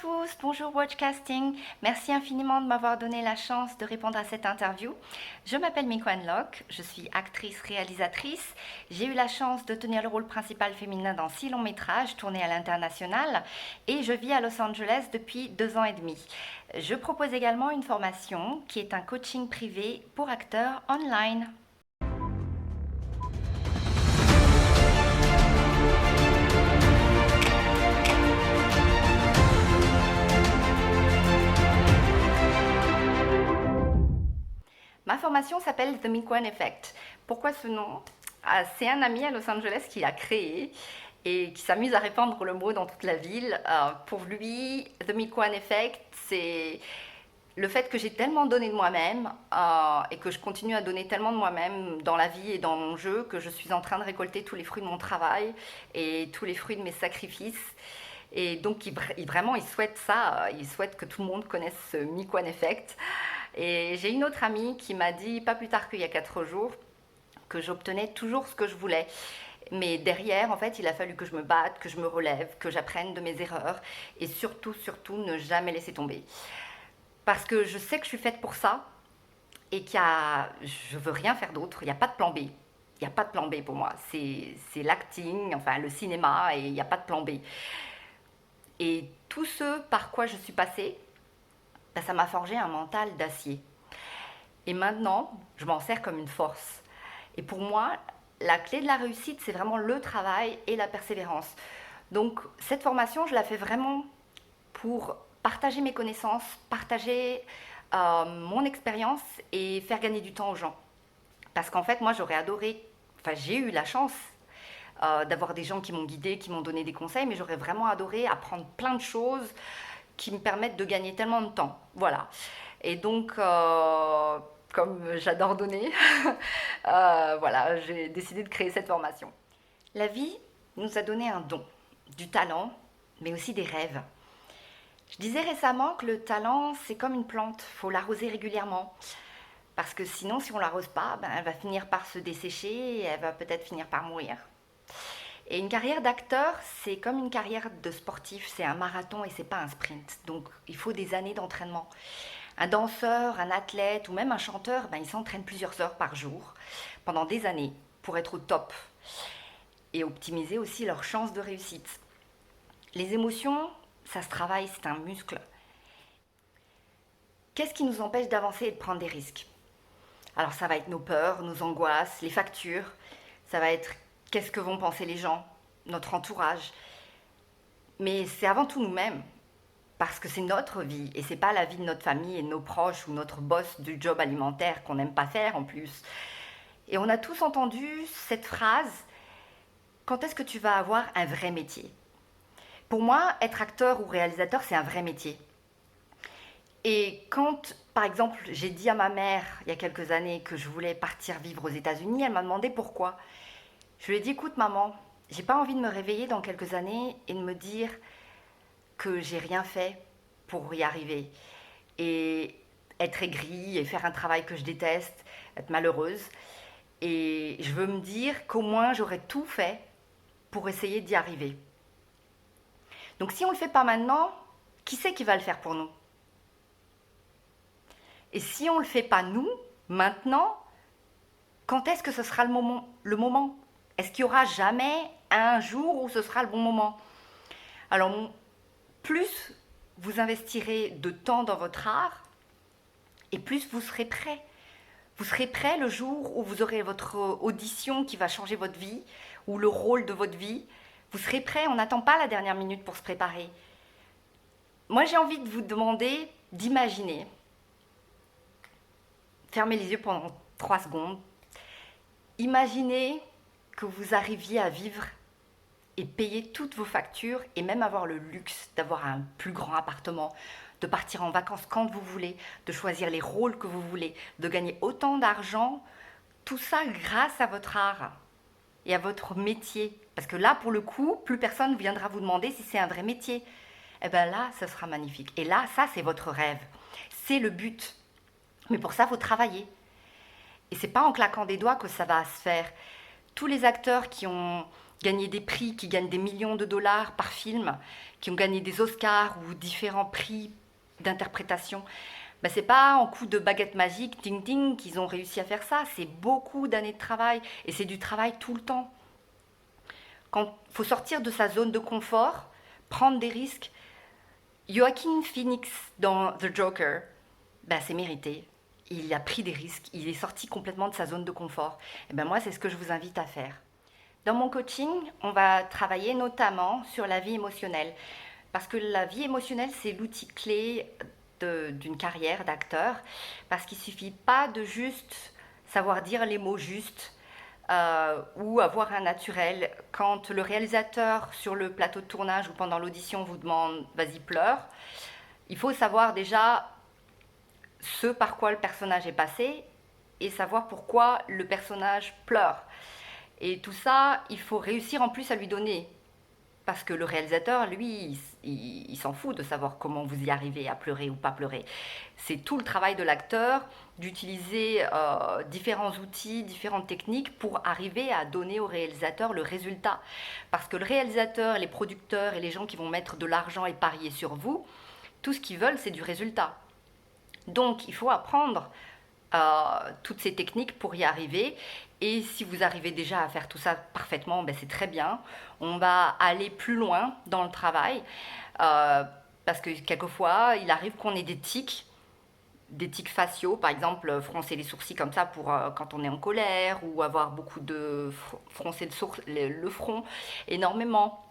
tous, bonjour Watchcasting. Merci infiniment de m'avoir donné la chance de répondre à cette interview. Je m'appelle Mikwan Lok, je suis actrice-réalisatrice. J'ai eu la chance de tenir le rôle principal féminin dans 6 longs métrages tournés à l'international et je vis à Los Angeles depuis 2 ans et demi. Je propose également une formation qui est un coaching privé pour acteurs online. Ma formation s'appelle The Mikwan Effect. Pourquoi ce nom? C'est un ami à Los Angeles qui l'a créé et qui s'amuse à répandre le mot dans toute la ville. Pour lui, The Mikwan Effect, c'est le fait que j'ai tellement donné de moi-même et que je continue à donner tellement de moi-même dans la vie et dans mon jeu que je suis en train de récolter tous les fruits de mon travail et tous les fruits de mes sacrifices. Et donc, il souhaite ça, il souhaite que tout le monde connaisse ce Mikwan Effect. Et j'ai une autre amie qui m'a dit, pas plus tard qu'il y a 4 jours, que j'obtenais toujours ce que je voulais. Mais derrière, en fait, il a fallu que je me batte, que je me relève, que j'apprenne de mes erreurs et surtout, surtout, ne jamais laisser tomber. Parce que je sais que je suis faite pour ça et je veux rien faire d'autre, il n'y a pas de plan B. Il n'y a pas de plan B pour moi. C'est l'acting, enfin le cinéma, et il n'y a pas de plan B. Et tout ce par quoi je suis passée, ben, ça m'a forgé un mental d'acier. Et maintenant, je m'en sers comme une force. Et pour moi, la clé de la réussite, c'est vraiment le travail et la persévérance. Donc, cette formation, je la fais vraiment pour partager mes connaissances, partager mon expérience et faire gagner du temps aux gens. Parce qu'en fait, moi, j'aurais adoré, enfin, j'ai eu la chance d'avoir des gens qui m'ont guidée, qui m'ont donné des conseils, mais j'aurais vraiment adoré apprendre plein de choses qui me permettent de gagner tellement de temps. Voilà. Et donc, comme j'adore donner, voilà, j'ai décidé de créer cette formation. La vie nous a donné un don, du talent, mais aussi des rêves. Je disais récemment que le talent, c'est comme une plante, il faut l'arroser régulièrement. Parce que sinon, si on ne l'arrose pas, ben, elle va finir par se dessécher et elle va peut-être finir par mourir. Et une carrière d'acteur, c'est comme une carrière de sportif, c'est un marathon et c'est pas un sprint. Donc il faut des années d'entraînement. Un danseur, un athlète ou même un chanteur, ben, ils s'entraînent plusieurs heures par jour pendant des années pour être au top et optimiser aussi leurs chances de réussite. Les émotions, ça se travaille, c'est un muscle. Qu'est-ce qui nous empêche d'avancer et de prendre des risques? Alors ça va être nos peurs, nos angoisses, les factures, ça va être qu'est-ce que vont penser les gens, notre entourage. Mais c'est avant tout nous-mêmes, parce que c'est notre vie et c'est pas la vie de notre famille et de nos proches ou notre boss du job alimentaire qu'on n'aime pas faire en plus. Et on a tous entendu cette phrase, quand est-ce que tu vas avoir un vrai métier? Pour moi, être acteur ou réalisateur, c'est un vrai métier. Et quand, par exemple, j'ai dit à ma mère, il y a quelques années, que je voulais partir vivre aux États-Unis, elle m'a demandé pourquoi. Je lui ai dit, écoute maman, j'ai pas envie de me réveiller dans quelques années et de me dire que j'ai rien fait pour y arriver. Et être aigrie et faire un travail que je déteste, être malheureuse. Et je veux me dire qu'au moins j'aurais tout fait pour essayer d'y arriver. Donc si on ne le fait pas maintenant, qui c'est qui va le faire pour nous? Et si on ne le fait pas nous, maintenant, quand est-ce que ce sera le moment? Est-ce qu'il y aura jamais un jour où ce sera le bon moment? Alors, plus vous investirez de temps dans votre art, et plus vous serez prêt. Vous serez prêt le jour où vous aurez votre audition qui va changer votre vie, ou le rôle de votre vie. Vous serez prêt, on n'attend pas la dernière minute pour se préparer. Moi, j'ai envie de vous demander d'imaginer. Fermez les yeux pendant 3 secondes. Imaginez que vous arriviez à vivre et payer toutes vos factures et même avoir le luxe d'avoir un plus grand appartement, de partir en vacances quand vous voulez, de choisir les rôles que vous voulez, de gagner autant d'argent, tout ça grâce à votre art et à votre métier. Parce que là, pour le coup, plus personne ne viendra vous demander si c'est un vrai métier. Et bien là, ça sera magnifique. Et là, ça, c'est votre rêve. C'est le but. Mais pour ça, il faut travailler. Et c'est pas en claquant des doigts que ça va se faire. Tous les acteurs qui ont gagné des prix, qui gagnent des millions de dollars par film, qui ont gagné des Oscars ou différents prix d'interprétation, ben, c'est pas en coup de baguette magique, ting ting, qu'ils ont réussi à faire ça. C'est beaucoup d'années de travail et c'est du travail tout le temps. Quand il faut sortir de sa zone de confort, prendre des risques. Joaquin Phoenix dans The Joker, ben, c'est mérité. Il a pris des risques, il est sorti complètement de sa zone de confort. Et ben moi, c'est ce que je vous invite à faire. Dans mon coaching, on va travailler notamment sur la vie émotionnelle. Parce que la vie émotionnelle, c'est l'outil clé d'une carrière d'acteur. Parce qu'il ne suffit pas de juste savoir dire les mots justes ou avoir un naturel. Quand le réalisateur sur le plateau de tournage ou pendant l'audition vous demande vas-y pleure, il faut savoir déjà ce par quoi le personnage est passé et savoir pourquoi le personnage pleure. Et tout ça, il faut réussir en plus à lui donner. Parce que le réalisateur, lui, il s'en fout de savoir comment vous y arrivez à pleurer ou pas pleurer. C'est tout le travail de l'acteur d'utiliser différents outils, différentes techniques pour arriver à donner au réalisateur le résultat. Parce que le réalisateur, les producteurs et les gens qui vont mettre de l'argent et parier sur vous, tout ce qu'ils veulent, c'est du résultat. Donc, il faut apprendre toutes ces techniques pour y arriver. Et si vous arrivez déjà à faire tout ça parfaitement, ben c'est très bien. On va aller plus loin dans le travail parce que quelquefois, il arrive qu'on ait des tics faciaux, par exemple froncer les sourcils comme ça pour quand on est en colère ou avoir beaucoup de froncer le front énormément.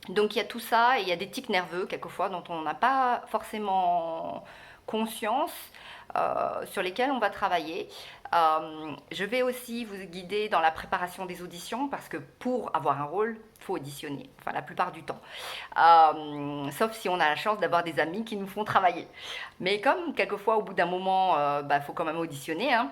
Donc il y a tout ça et il y a des tics nerveux quelquefois dont on n'a pas forcément conscience, sur lesquels on va travailler. Je vais aussi vous guider dans la préparation des auditions parce que pour avoir un rôle, il faut auditionner, enfin la plupart du temps. Sauf si on a la chance d'avoir des amis qui nous font travailler. Mais comme quelquefois au bout d'un moment, bah, faut quand même auditionner, hein.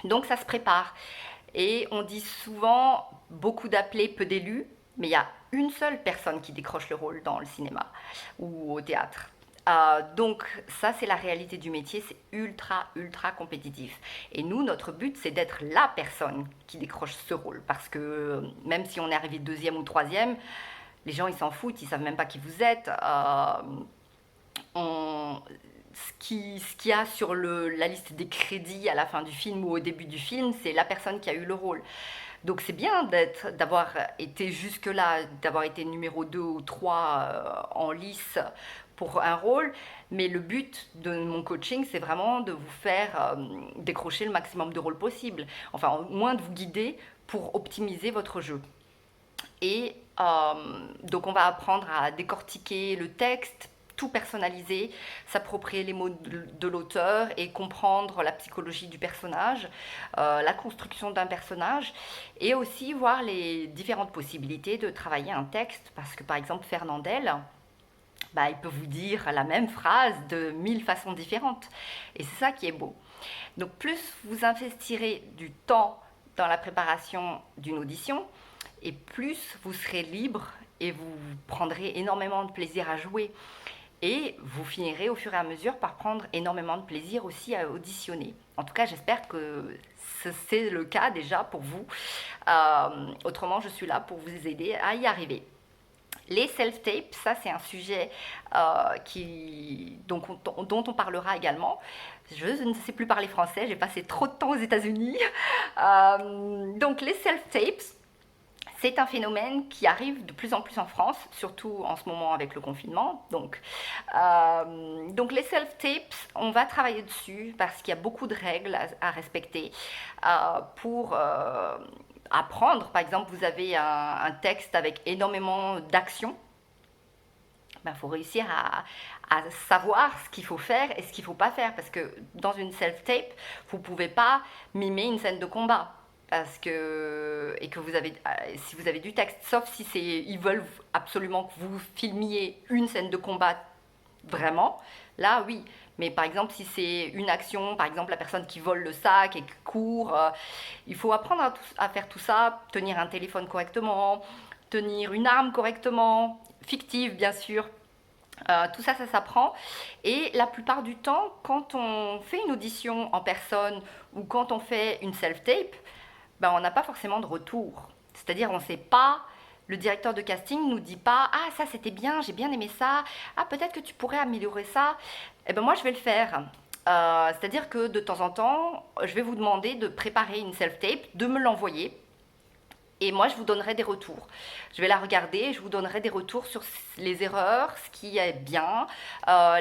Donc ça se prépare. Et on dit souvent beaucoup d'appelés, peu d'élus, mais il y a une seule personne qui décroche le rôle dans le cinéma ou au théâtre. Donc ça, c'est la réalité du métier, c'est ultra compétitif. Et nous, notre but, c'est d'être la personne qui décroche ce rôle. Parce que même si on est arrivé deuxième ou troisième, les gens, ils s'en foutent, ils savent même pas qui vous êtes. Ce qu'il y a sur la liste des crédits à la fin du film ou au début du film, c'est la personne qui a eu le rôle. Donc c'est bien d'avoir été jusque-là, d'avoir été numéro 2 ou 3 en lice pour un rôle, mais le but de mon coaching, c'est vraiment de vous faire décrocher le maximum de rôles possible, enfin au moins de vous guider pour optimiser votre jeu. Et donc on va apprendre à décortiquer le texte, tout personnaliser, s'approprier les mots de l'auteur et comprendre la psychologie du personnage, la construction d'un personnage et aussi voir les différentes possibilités de travailler un texte parce que par exemple Fernandel, bah, il peut vous dire la même phrase de 1000 façons différentes et c'est ça qui est beau. Donc plus vous investirez du temps dans la préparation d'une audition et plus vous serez libre et vous prendrez énormément de plaisir à jouer. Et vous finirez au fur et à mesure par prendre énormément de plaisir aussi à auditionner. En tout cas, j'espère que c'est le cas déjà pour vous. Autrement, je suis là pour vous aider à y arriver. Les self-tapes, ça c'est un sujet dont on parlera également. Je ne sais plus parler français, j'ai passé trop de temps aux États-Unis. Donc les self-tapes, c'est un phénomène qui arrive de plus en plus en France, surtout en ce moment avec le confinement. Donc les self-tapes, on va travailler dessus parce qu'il y a beaucoup de règles à respecter pour apprendre. Par exemple, vous avez un texte avec énormément d'actions. Ben, faut réussir à savoir ce qu'il faut faire et ce qu'il ne faut pas faire. Parce que dans une self-tape, vous ne pouvez pas mimer une scène de combat. Parce que, et que si vous avez du texte, sauf si ils veulent absolument que vous filmiez une scène de combat vraiment, là oui. Mais par exemple, si c'est une action, par exemple la personne qui vole le sac et qui court, il faut apprendre à faire tout ça, tenir un téléphone correctement, tenir une arme correctement, fictive bien sûr. Tout ça, ça s'apprend. Et la plupart du temps, quand on fait une audition en personne ou quand on fait une self-tape, ben, on n'a pas forcément de retour. C'est-à-dire on ne sait pas Le directeur de casting nous dit pas: ah, ça c'était bien, j'ai bien aimé ça, ah, peut-être que tu pourrais améliorer ça. Eh ben moi je vais le faire. C'est-à-dire que de temps en temps, je vais vous demander de préparer une self-tape, de me l'envoyer. Et moi, je vous donnerai des retours. Je vais la regarder, je vous donnerai des retours sur les erreurs, ce qui est bien,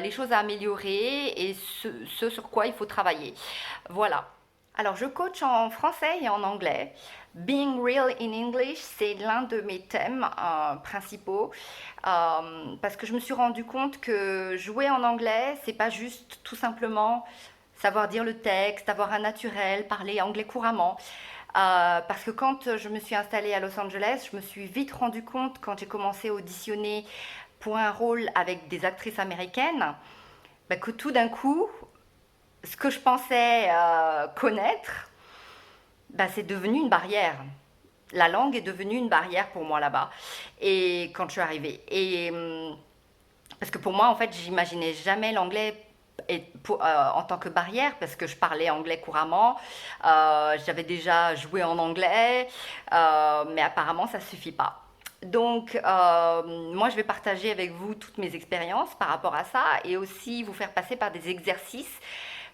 les choses à améliorer et ce sur quoi il faut travailler. Voilà. Alors, je coach en français et en anglais. Being real in English, c'est l'un de mes thèmes principaux parce que je me suis rendu compte que jouer en anglais, c'est pas juste tout simplement savoir dire le texte, avoir un naturel, parler anglais couramment. Parce que quand je me suis installée à Los Angeles, je me suis vite rendu compte, quand j'ai commencé à auditionner pour un rôle avec des actrices américaines, bah, que tout d'un coup, ce que je pensais connaître, bah, c'est devenu une barrière. La langue est devenue une barrière pour moi là-bas. Et quand je suis arrivée. Parce que pour moi, en fait, j'imaginais jamais l'anglais en tant que barrière, parce que je parlais anglais couramment, j'avais déjà joué en anglais, mais apparemment ça ne suffit pas. Donc, moi, je vais partager avec vous toutes mes expériences par rapport à ça et aussi vous faire passer par des exercices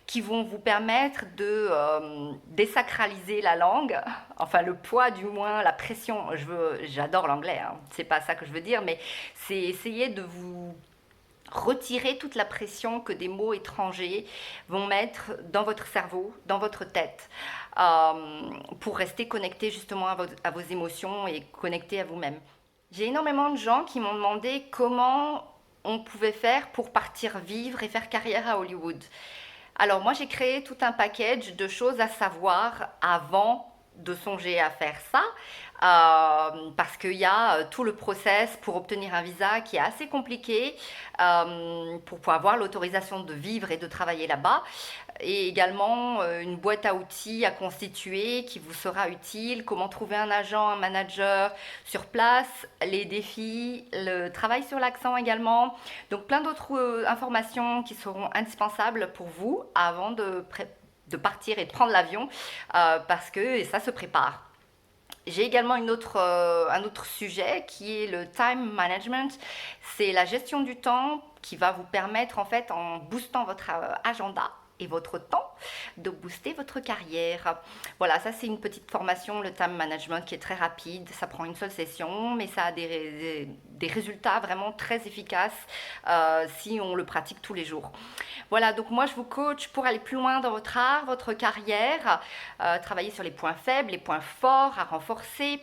qui vont vous permettre de désacraliser la langue, enfin le poids du moins, la pression. J'adore l'anglais, hein, c'est pas ça que je veux dire, mais c'est essayer de vous retirer toute la pression que des mots étrangers vont mettre dans votre cerveau, dans votre tête, pour rester connecté justement à vos émotions et connecté à vous-même. J'ai énormément de gens qui m'ont demandé comment on pouvait faire pour partir vivre et faire carrière à Hollywood. Alors moi j'ai créé tout un package de choses à savoir avant de songer à faire ça, parce qu'il y a tout le process pour obtenir un visa qui est assez compliqué, pour pouvoir avoir l'autorisation de vivre et de travailler là-bas, et également une boîte à outils à constituer qui vous sera utile, comment trouver un agent, un manager sur place, les défis, le travail sur l'accent également, donc plein d'autres informations qui seront indispensables pour vous avant de partir et de prendre l'avion, parce que ça se prépare. J'ai également un autre sujet qui est le time management. C'est la gestion du temps qui va vous permettre, en fait, en boostant votre agenda et votre temps, de booster votre carrière. Voilà, ça c'est une petite formation, le time management, qui est très rapide. Ça prend une seule session, mais ça a des résultats vraiment très efficaces si on le pratique tous les jours. Voilà, donc moi je vous coach pour aller plus loin dans votre art, votre carrière, travailler sur les points faibles, les points forts à renforcer.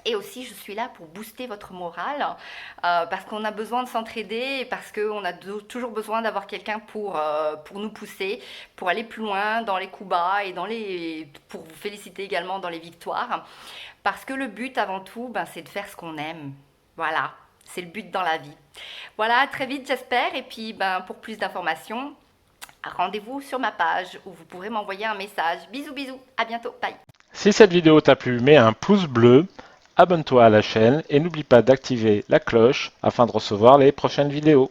Et aussi, je suis là pour booster votre morale, parce qu'on a besoin de s'entraider et parce qu'on a toujours besoin d'avoir quelqu'un pour nous pousser, pour aller plus loin dans les coups bas et pour vous féliciter également dans les victoires. Parce que le but avant tout, c'est de faire ce qu'on aime. Voilà, c'est le but dans la vie. Voilà, à très vite j'espère. Et puis pour plus d'informations, rendez-vous sur ma page où vous pourrez m'envoyer un message. Bisous bisous, à bientôt, bye. Si cette vidéo t'a plu, mets un pouce bleu, abonne-toi à la chaîne et n'oublie pas d'activer la cloche afin de recevoir les prochaines vidéos.